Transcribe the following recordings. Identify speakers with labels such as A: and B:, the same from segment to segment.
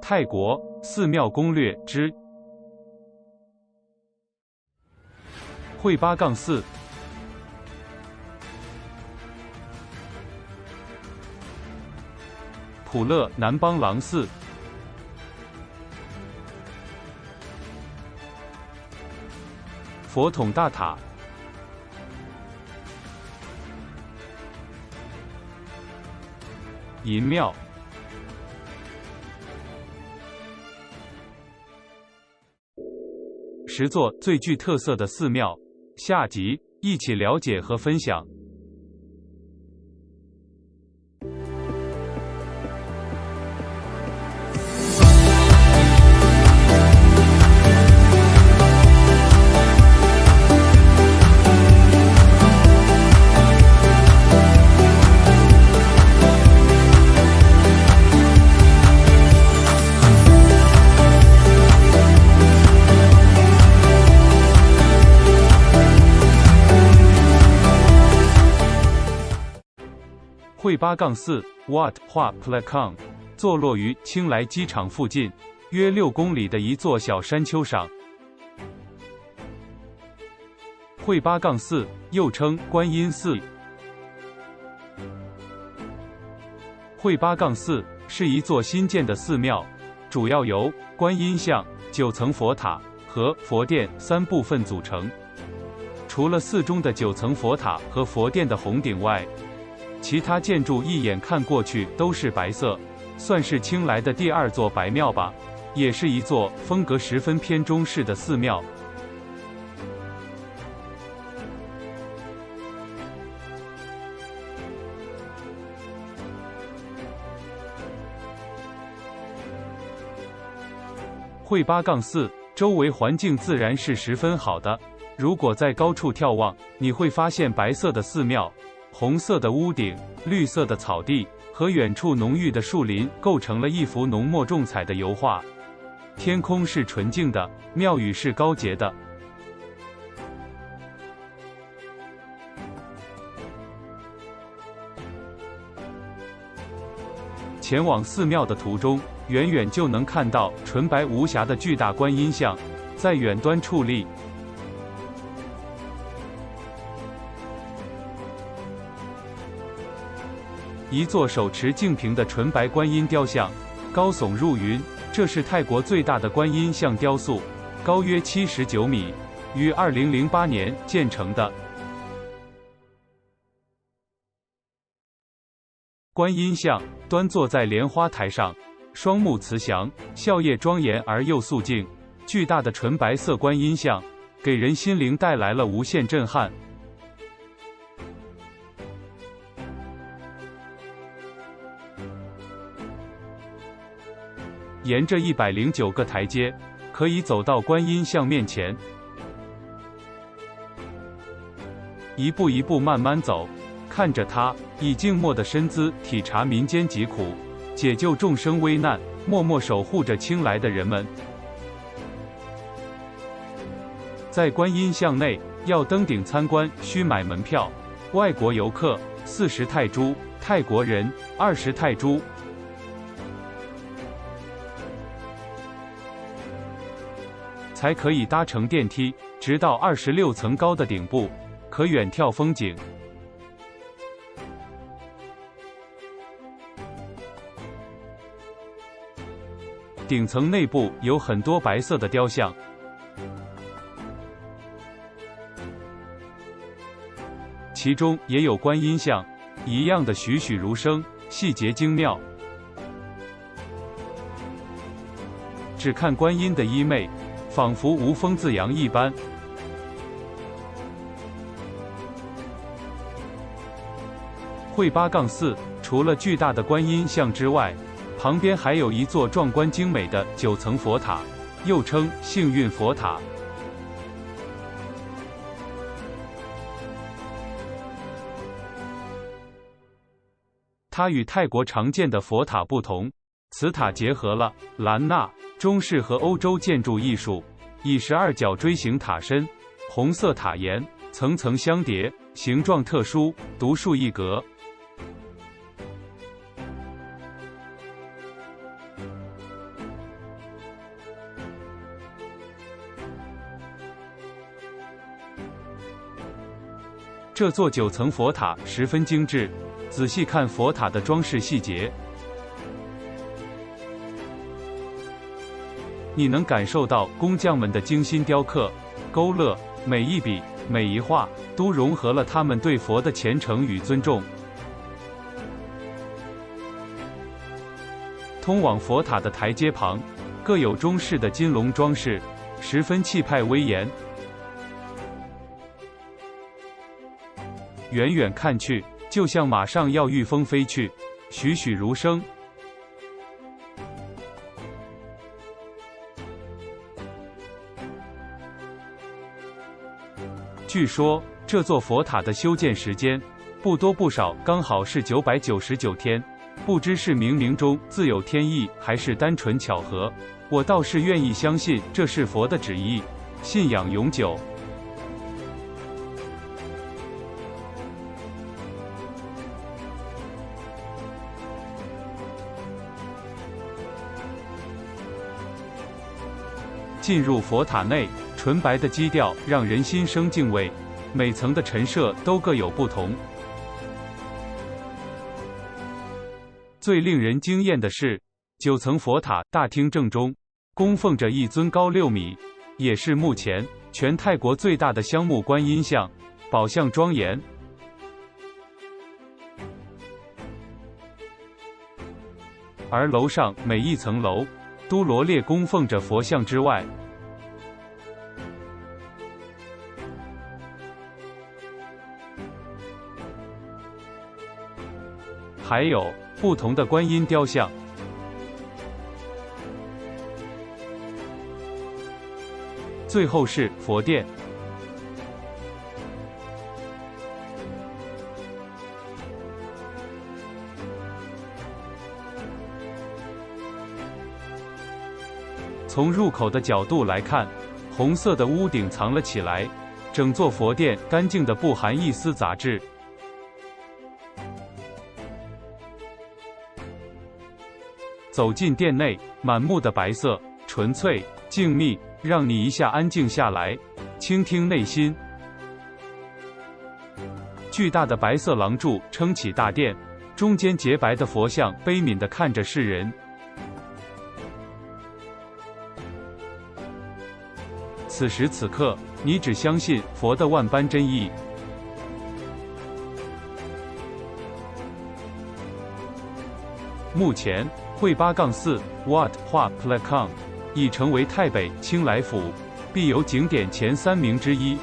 A: 泰国寺庙攻略之会八杠4。普勒南邦廊寺。佛统大塔。银庙。10座最具特色的寺庙，下集一起了解和分享。会八杠4 Wat 画 Plakong 坐落于清莱机场附近，约6公里的一座小山丘上。会八杠4又称观音寺。会八杠4是一座新建的寺庙，主要由观音像、9层佛塔和佛殿3部分组成。除了寺中的9层佛塔和佛殿的红顶外，其他建筑一眼看过去都是白色，算是清莱的第2座白庙吧，也是一座风格十分偏中式的寺庙。会八杠4周围环境自然是十分好的，如果在高处眺望，你会发现白色的寺庙、红色的屋顶、绿色的草地和远处浓郁的树林构成了一幅浓墨重彩的油画。天空是纯净的，庙宇是高洁的。前往寺庙的途中，远远就能看到纯白无瑕的巨大观音像，在远端矗立。一座手持净瓶的纯白观音雕像，高耸入云。这是泰国最大的观音像雕塑，高约79米，于2008年建成的。观音像端坐在莲花台上，双目慈祥，笑靥庄严而又肃静。巨大的纯白色观音像，给人心灵带来了无限震撼。沿着109个台阶，可以走到观音像面前。一步一步慢慢走，看着他以静默的身姿体察民间疾苦，解救众生危难，默默守护着清莱的人们。在观音像内，要登顶参观需买门票，外国游客40泰铢，泰国人20泰铢。才可以搭乘电梯，直到26层高的顶部，可远眺风景。顶层内部有很多白色的雕像，其中也有观音像，一样的栩栩如生，细节精妙。只看观音的衣袂，仿佛无风自扬一般。会八杠4除了巨大的观音像之外，旁边还有一座壮观精美的9层佛塔，又称幸运佛塔。它与泰国常见的佛塔不同，此塔结合了兰纳、中式和欧洲建筑艺术，以12角锥形塔身、红色塔檐，层层相叠，形状特殊，独树一格。这座9层佛塔十分精致，仔细看佛塔的装饰细节，你能感受到工匠们的精心雕刻、勾勒，每一笔、每一画都融合了他们对佛的虔诚与尊重。通往佛塔的台阶旁，各有中式的金龙装饰，十分气派威严。远远看去，就像马上要御风飞去，栩栩如生。据说这座佛塔的修建时间不多不少，刚好是999天。不知是冥冥中自有天意，还是单纯巧合，我倒是愿意相信这是佛的旨意，信仰永久。进入佛塔内，纯白的基调让人心生敬畏，每层的陈设都各有不同。最令人惊艳的是，9层佛塔大厅正中供奉着一尊高6米，也是目前全泰国最大的香木观音像，宝相庄严。而楼上每一层楼都罗列供奉着佛像之外，还有不同的观音雕像。最后是佛殿。从入口的角度来看，红色的屋顶藏了起来，整座佛殿干净的不含一丝杂质。走进殿内，满目的白色，纯粹、静谧，让你一下安静下来，倾听内心。巨大的白色廊柱撑起大殿，中间洁白的佛像悲悯地看着世人。此时此刻，你只相信佛的万般真意。目前，会8-4 Wat Phra Phrakong 已成为泰北清莱府必游景点前3名之一。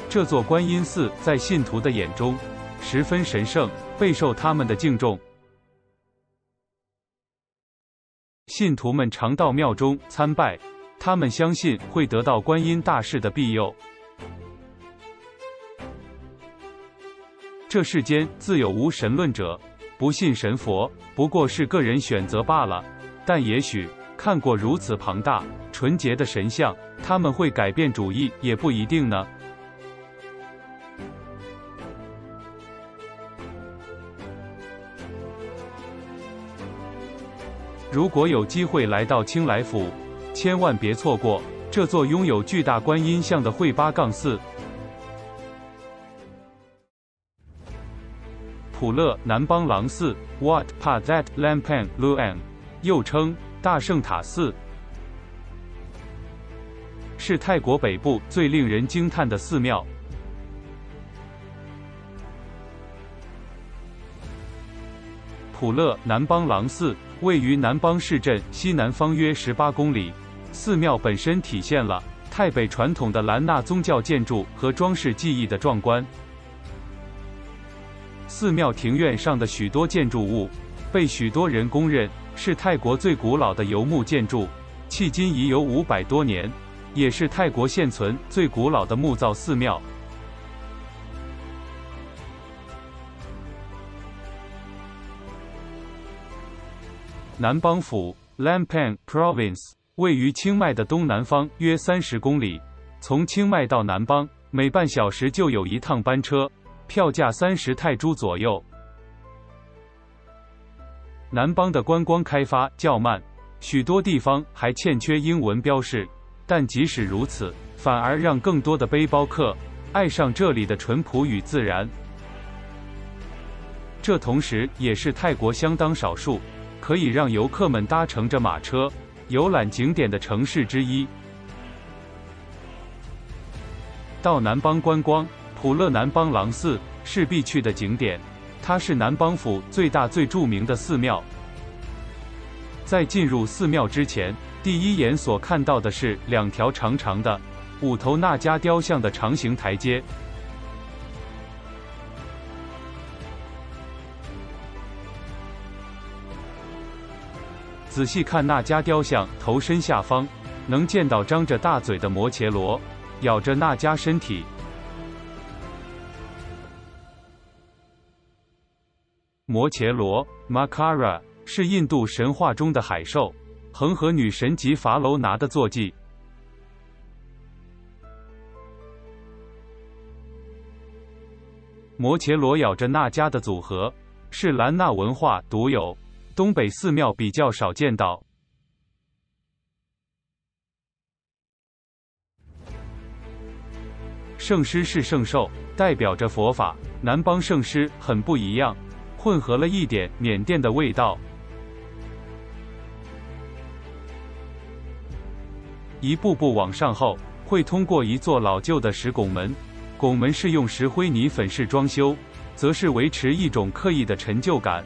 A: 这座观音寺在信徒的眼中十分神圣，备受他们的敬重。信徒们常到庙中参拜，他们相信会得到观音大士的庇佑。这世间自有无神论者，不信神佛，不过是个人选择罢了。但也许看过如此庞大、纯洁的神像，他们会改变主意，也不一定呢。如果有机会来到清莱府，千万别错过这座拥有巨大观音像的会8-4。普勒南邦廊寺 Wat Phra Lampang Luang， 又称大圣塔寺，是泰国北部最令人惊叹的寺庙。普勒南邦廊寺位于南邦市镇西南方约18公里。寺庙本身体现了泰北传统的兰纳宗教建筑和装饰技艺的壮观。寺庙庭院上的许多建筑物被许多人公认是泰国最古老的游牧建筑，迄今已有500多年，也是泰国现存最古老的木造寺庙。南邦府 Lampang Province 位于清迈的东南方约30公里，从清迈到南邦每半小时就有一趟班车，票价30泰铢左右。南邦的观光开发较慢，许多地方还欠缺英文标示，但即使如此，反而让更多的背包客爱上这里的淳朴与自然。这同时也是泰国相当少数可以让游客们搭乘着马车游览景点的城市之一。到南邦观光，普勒南邦廊寺是必去的景点，它是南邦府最大最著名的寺庙。在进入寺庙之前，第一眼所看到的是2条长长的5头那迦雕像的长形台阶。仔细看那迦雕像头身下方，能见到张着大嘴的摩羯罗咬着那迦身体。摩羯罗 Makara 是印度神话中的海兽，恒河女神及伐楼拿的坐骑。摩羯罗咬着那迦的组合是兰纳文化独有，东北寺庙比较少见到。圣狮是圣兽，代表着佛法。南邦圣狮很不一样，混合了一点缅甸的味道。一步步往上后，会通过一座老旧的石拱门，拱门是用石灰泥粉饰装修，则是维持一种刻意的陈旧感。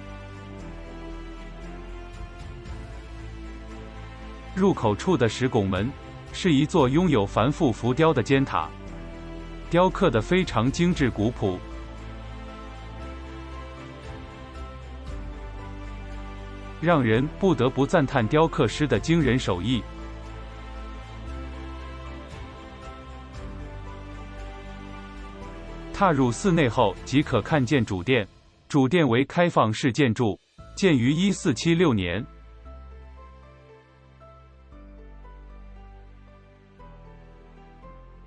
A: 入口处的石拱门是一座拥有繁复浮雕的尖塔，雕刻得非常精致古朴。让人不得不赞叹雕刻师的惊人手艺。踏入寺内后，即可看见主殿。主殿为开放式建筑，建于1476年。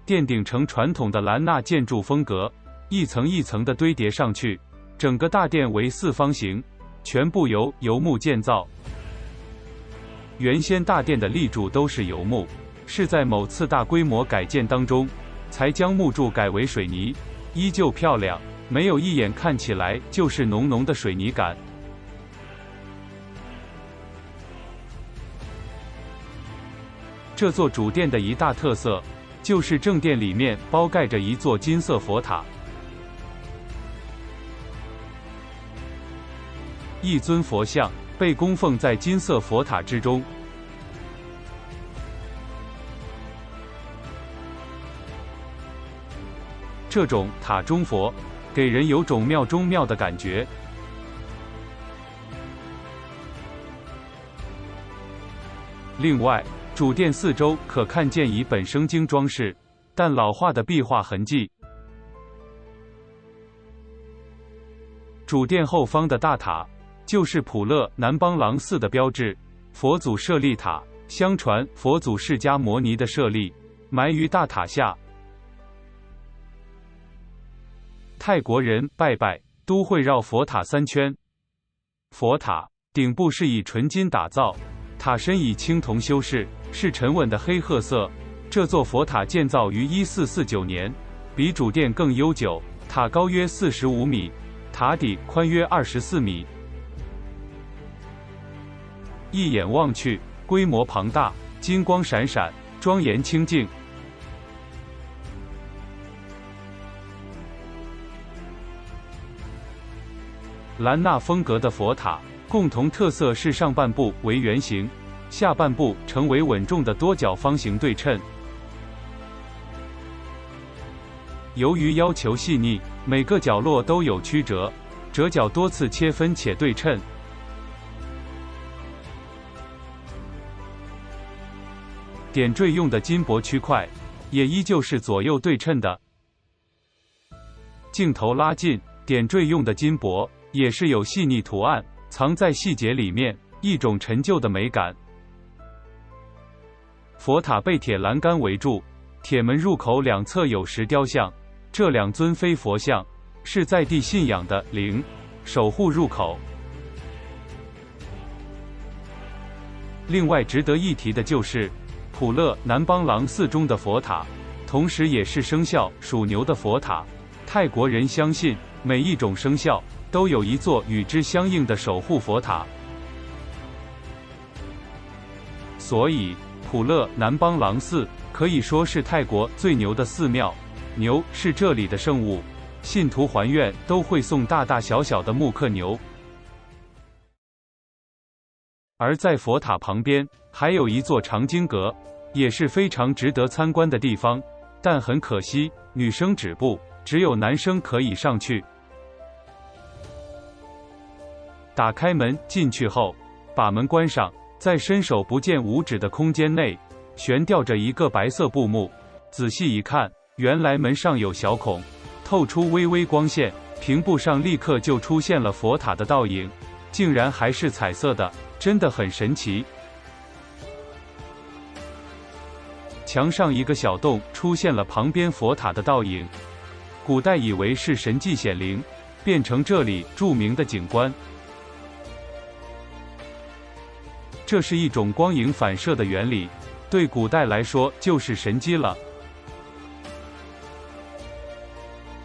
A: 殿顶呈传统的兰纳建筑风格，一层一层的堆叠上去，整个大殿为4方形，全部由油木建造。原先大殿的立柱都是油木，是在某次大规模改建当中，才将木柱改为水泥，依旧漂亮，没有一眼看起来就是浓浓的水泥感。这座主殿的一大特色，就是正殿里面包盖着一座金色佛塔。一尊佛像被供奉在金色佛塔之中。这种塔中佛给人有种庙中庙的感觉。另外，主殿四周可看见以本生经装饰，但老化的壁画痕迹。主殿后方的大塔就是普勒南邦廊寺的标志，佛祖舍利塔。相传佛祖释迦摩尼的舍利埋于大塔下。泰国人拜拜都会绕佛塔3圈。佛塔顶部是以纯金打造，塔身以青铜修饰，是沉稳的黑褐色。这座佛塔建造于1449年，比主殿更悠久。塔高约45米，塔底宽约24米。一眼望去，规模庞大，金光闪闪，庄严清净。兰纳风格的佛塔共同特色是上半部为圆形，下半部成为稳重的多角方形对称。由于要求细腻，每个角落都有曲折，折角多次切分且对称。点缀用的金箔区块也依旧是左右对称的。镜头拉近，点缀用的金箔也是有细腻图案，藏在细节里面，一种陈旧的美感。佛塔被铁栏杆围住，铁门入口两侧有石雕像，这2尊非佛像是在地信仰的灵，守护入口。另外值得一提的就是，普勒南邦郎寺中的佛塔，同时也是生肖属牛的佛塔。泰国人相信，每一种生肖都有一座与之相应的守护佛塔，所以普勒南邦郎寺可以说是泰国最牛的寺庙。牛是这里的圣物，信徒还愿都会送大大小小的木刻牛。而在佛塔旁边还有一座长经阁，也是非常值得参观的地方，但很可惜，女生止步，只有男生可以上去。打开门进去后，把门关上，在伸手不见五指的空间内，悬吊着一个白色布幕。仔细一看，原来门上有小孔，透出微微光线，屏幕上立刻就出现了佛塔的倒影，竟然还是彩色的，真的很神奇。墙上一个小洞出现了旁边佛塔的倒影，古代以为是神迹显灵，变成这里著名的景观。这是一种光影反射的原理，对古代来说就是神迹了。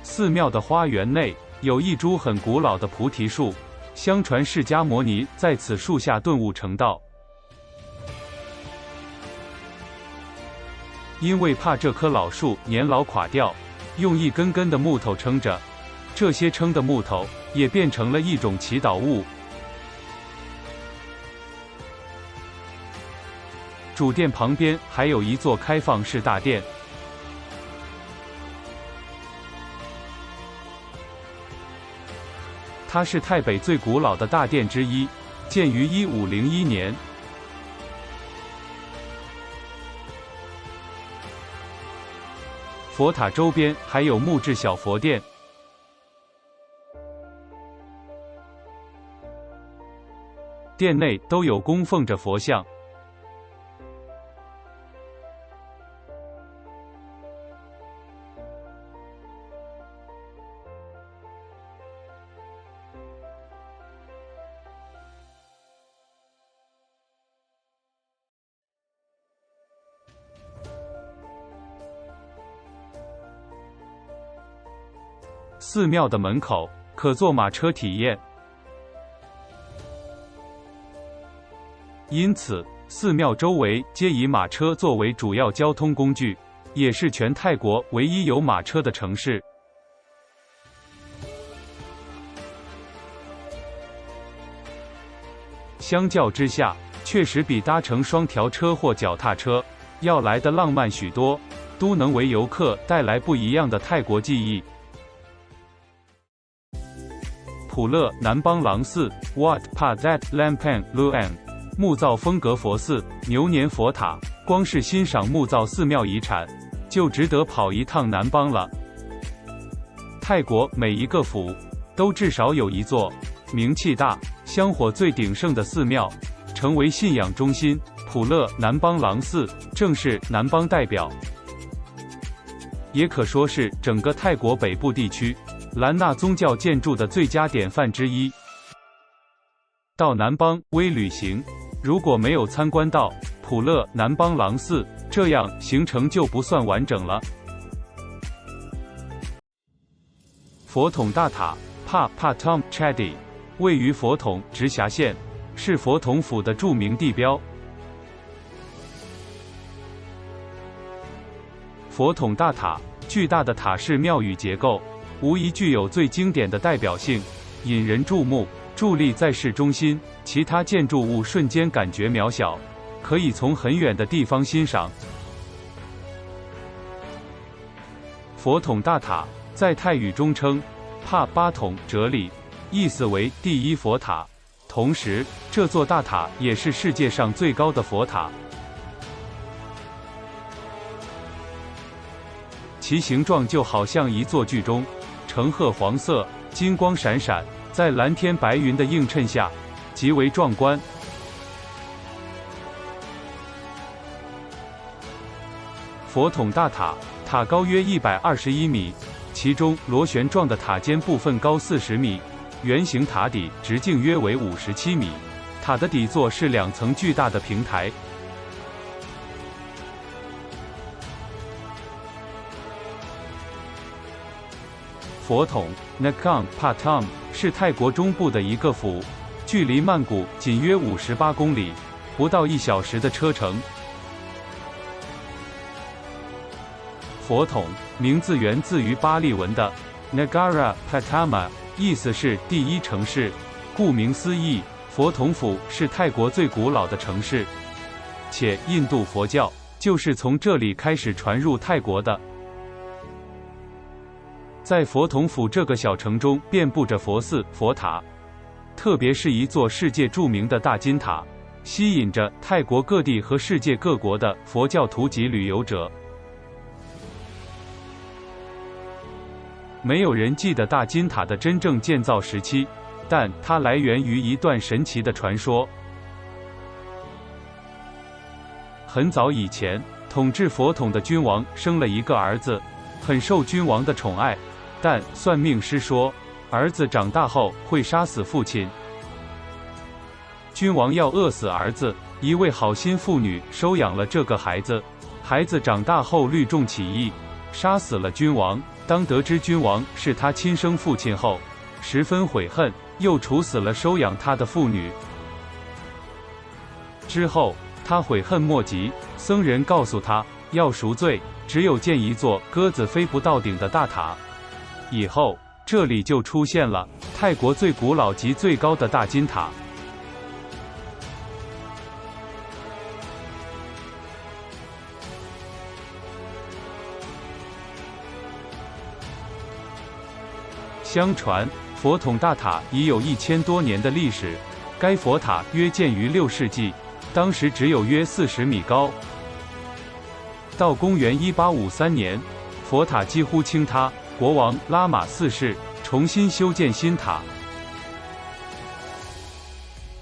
A: 寺庙的花园内有一株很古老的菩提树，相传释迦牟尼在此树下顿悟成道。因为怕这棵老树年老垮掉，用一根根的木头撑着，这些撑的木头也变成了一种祈祷物。主殿旁边还有一座开放式大殿，它是泰北最古老的大殿之一，建于1501年。佛塔周边还有木质小佛殿，殿内都有供奉着佛像。寺庙的门口可坐马车体验，因此寺庙周围皆以马车作为主要交通工具，也是全泰国唯一有马车的城市。相较之下，确实比搭乘双条车或脚踏车要来得浪漫许多，都能为游客带来不一样的泰国记忆。普勒南邦郎寺 Wat Phra Lamphang Luang 木造风格佛寺牛年佛塔，光是欣赏木造寺庙遗产，就值得跑一趟南邦了。泰国每一个府都至少有一座名气大、香火最鼎盛的寺庙，成为信仰中心。普勒南邦郎寺正是南邦代表，也可说是整个泰国北部地区兰纳宗教建筑的最佳典范之一。到南邦微旅行，如果没有参观到普勒南邦郎寺，这样行程就不算完整了。佛统大塔 Phra Pathom Chadi 位于佛统直辖县，是佛统府的著名地标。佛统大塔巨大的塔式庙宇结构，无疑具有最经典的代表性，引人注目，伫立在市中心，其他建筑物瞬间感觉渺小，可以从很远的地方欣赏。佛统大塔在泰语中称帕巴统哲里，意思为第一佛塔，同时这座大塔也是世界上最高的佛塔。其形状就好像一座巨钟，橙褐黄色，金光闪闪，在蓝天白云的映衬下，极为壮观。佛统大塔塔高约121米，其中螺旋状的塔尖部分高40米，圆形塔底直径约为57米，塔的底座是2层巨大的平台。佛统 Nakhon Pathom 是泰国中部的一个府，距离曼谷仅约58公里，不到1小时的车程。佛统名字源自于巴利文的 Nagara Pattama， 意思是第一城市。顾名思义，佛统府是泰国最古老的城市，且印度佛教就是从这里开始传入泰国的。在佛统府这个小城中，遍布着佛寺、佛塔，特别是一座世界著名的大金塔，吸引着泰国各地和世界各国的佛教徒及旅游者。没有人记得大金塔的真正建造时期，但它来源于一段神奇的传说。很早以前，统治佛统的君王生了一个儿子，很受君王的宠爱，但算命师说，儿子长大后会杀死父亲。君王要饿死儿子，一位好心妇女收养了这个孩子。孩子长大后虑众起义，杀死了君王。当得知君王是他亲生父亲后，十分悔恨，又处死了收养他的妇女。之后，他悔恨莫及，僧人告诉他，要赎罪，只有建一座鸽子飞不到顶的大塔。以后，这里就出现了泰国最古老及最高的大金塔。相传，佛统大塔已有1000多年的历史。该佛塔约建于6世纪，当时只有约40米高。到公元1853年，佛塔几乎倾塌，国王拉玛4世重新修建新塔。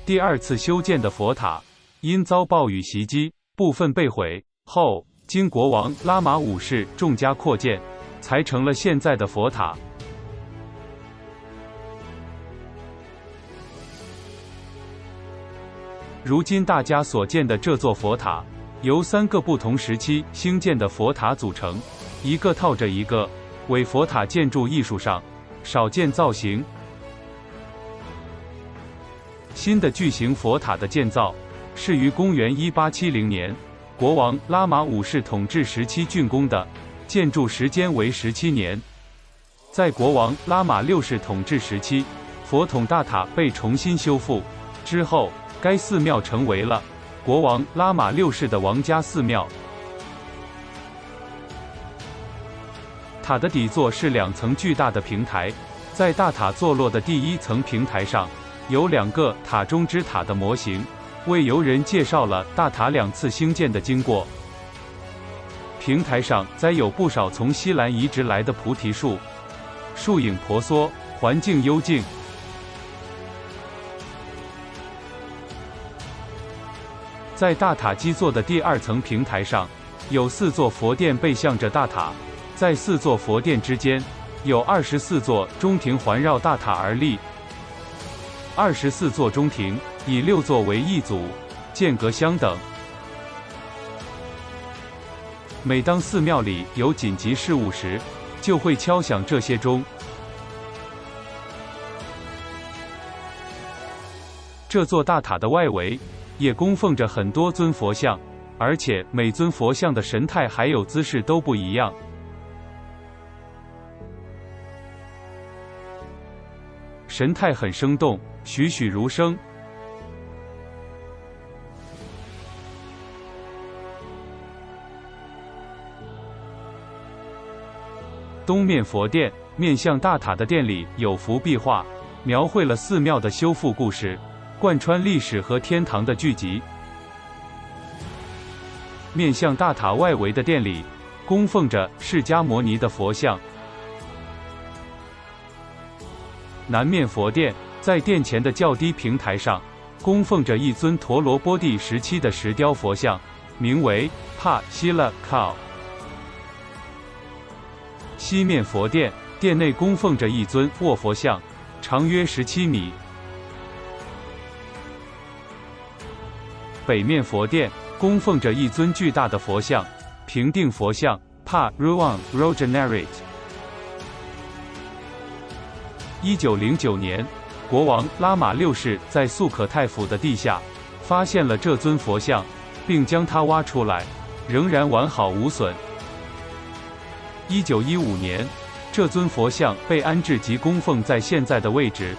A: 第二次修建的佛塔因遭暴雨袭击，部分被毁，后经国王拉玛5世重加扩建，才成了现在的佛塔。如今大家所见的这座佛塔，由3个不同时期兴建的佛塔组成，一个套着一个，为佛塔建筑艺术上少见造型。新的巨型佛塔的建造，是于公元1870年，国王拉玛5世统治时期竣工的，建筑时间为17年。在国王拉玛6世统治时期，佛统大塔被重新修复之后，该寺庙成为了国王拉玛6世的王家寺庙。塔的底座是2层巨大的平台，在大塔坐落的第1层平台上，有2个塔中之塔的模型，为游人介绍了大塔2次兴建的经过。平台上栽有不少从西兰移植来的菩提树，树影婆娑，环境幽静。在大塔基座的第2层平台上，有4座佛殿背向着大塔，在4座佛殿之间，有24座中庭环绕大塔而立。24座中庭以6座为一组，间隔相等。每当寺庙里有紧急事务时，就会敲响这些钟。这座大塔的外围也供奉着很多尊佛像，而且每尊佛像的神态还有姿势都不一样。神态很生动，栩栩如生。东面佛殿面向大塔的殿里有幅壁画，描绘了寺庙的修复故事，贯穿历史和天堂的聚集。面向大塔外围的殿里，供奉着释迦牟尼的佛像。南面佛殿在殿前的较低平台上，供奉着一尊陀罗波帝时期的石雕佛像，名为帕希勒考。西面佛殿殿内供奉着一尊卧佛像，长约17米。北面佛殿供奉着一尊巨大的佛像，平定佛像帕 Ruang Rogenarit。1909年，国王拉玛六世在素可泰府的地下发现了这尊佛像，并将它挖出来，仍然完好无损。1915年，这尊佛像被安置及供奉在现在的位置。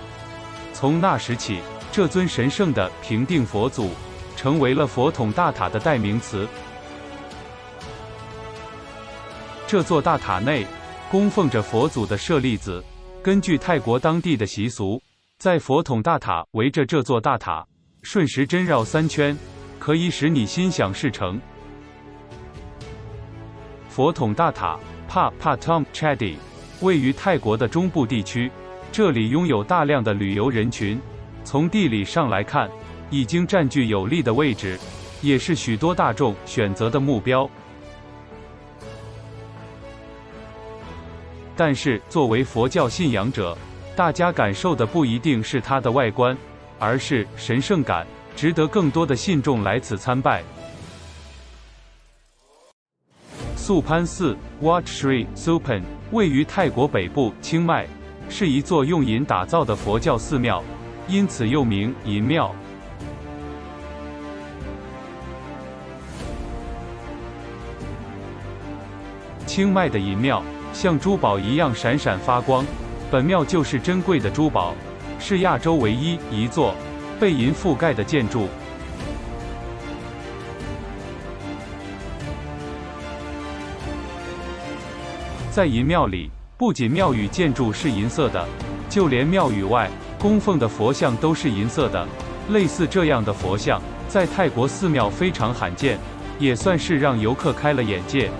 A: 从那时起，这尊神圣的平定佛祖成为了佛统大塔的代名词。这座大塔内供奉着佛祖的舍利子。根据泰国当地的习俗，在佛统大塔围着这座大塔顺时针绕3圈，可以使你心想事成。佛统大塔 Pathum Chadi 位于泰国的中部地区，这里拥有大量的旅游人群。从地理上来看，已经占据有利的位置，也是许多大众选择的目标。但是，作为佛教信仰者，大家感受的不一定是它的外观，而是神圣感，值得更多的信众来此参拜。素攀寺 Wat Sri Supan 位于泰国北部清迈，是一座用银打造的佛教寺庙，因此又名银庙。清迈的银庙像珠宝一样闪闪发光，本庙就是珍贵的珠宝，是亚洲唯一一座被银覆盖的建筑。在银庙里，不仅庙宇建筑是银色的，就连庙宇外供奉的佛像都是银色的。类似这样的佛像，在泰国寺庙非常罕见，也算是让游客开了眼界。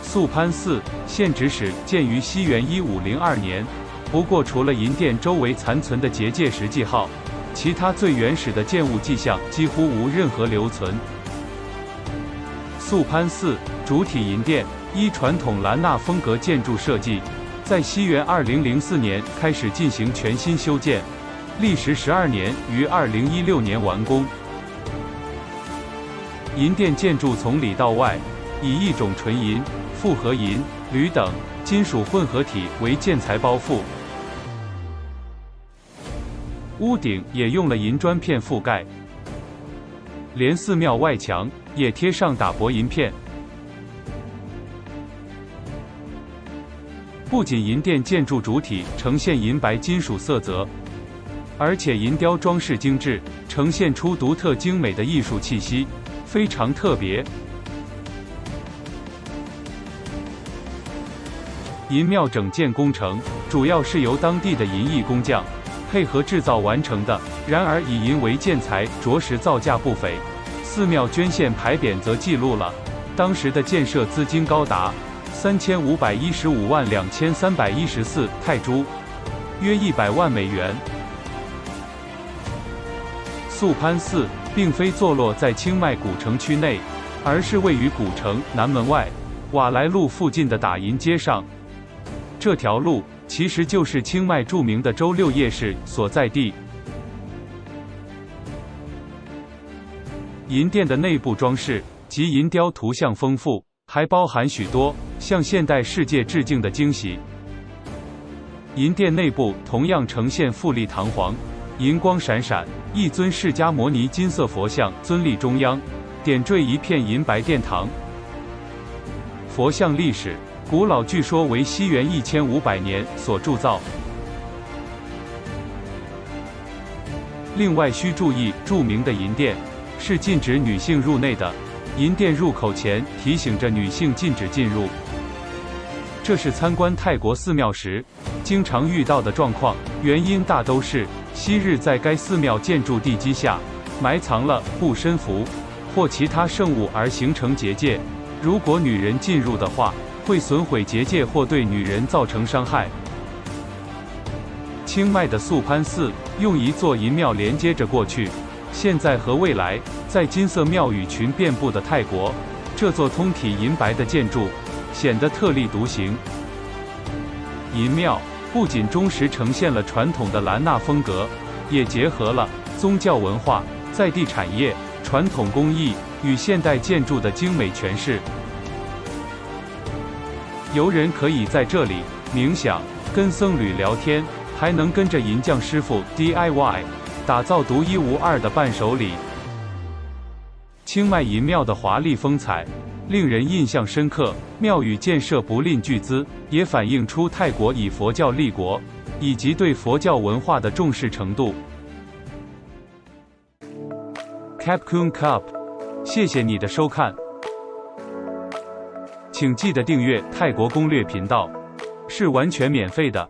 A: 素攀寺现址始建于西元1502年，不过除了银殿周围残存的结界石记号，其他最原始的建物迹象几乎无任何留存。素攀寺主体银殿依传统兰纳风格建筑设计，在西元2004年开始进行全新修建，历时12年，于2016年完工。银殿建筑从里到外以一种纯银、复合银、铝等金属混合体为建材包覆，屋顶也用了银砖片覆盖，连寺庙外墙也贴上打薄银片。不仅银殿建筑主体呈现银白金属色泽，而且银雕装饰精致，呈现出独特精美的艺术气息，非常特别。银庙整建工程主要是由当地的银艺工匠配合制造完成的，然而以银为建材，着实造价不菲。寺庙捐献牌匾则记录了当时的建设资金高达3515万2314泰铢，约100万美元。素攀寺并非坐落在清迈古城区内，而是位于古城南门外瓦莱路附近的打银街上。这条路其实就是清迈著名的周六夜市所在地。银殿的内部装饰及银雕图像丰富，还包含许多向现代世界致敬的惊喜。银殿内部同样呈现富丽堂皇，银光闪闪，一尊释迦摩尼金色佛像尊立中央，点缀一片银白殿堂。佛像历史古老，据说为西元1500年所铸造。另外需注意，著名的银殿是禁止女性入内的，银殿入口前提醒着女性禁止进入。这是参观泰国寺庙时经常遇到的状况，原因大都是昔日在该寺庙建筑地基下埋藏了护身符或其他圣物而形成结界，如果女人进入的话，会损毁结界或对女人造成伤害。清迈的素攀寺用一座银庙连接着过去，现在和未来，在金色庙宇群遍布的泰国，这座通体银白的建筑显得特立独行。银庙不仅忠实呈现了传统的兰纳风格，也结合了宗教文化、在地产业、传统工艺与现代建筑的精美诠释。游人可以在这里冥想，跟僧侣聊天，还能跟着银匠师傅 DIY 打造独一无二的伴手礼。清迈银庙的华丽风采令人印象深刻，庙宇建设不吝巨资，也反映出泰国以佛教立国，以及对佛教文化的重视程度。Capcoon Cup， 谢谢你的收看，请记得订阅泰国攻略频道，是完全免费的。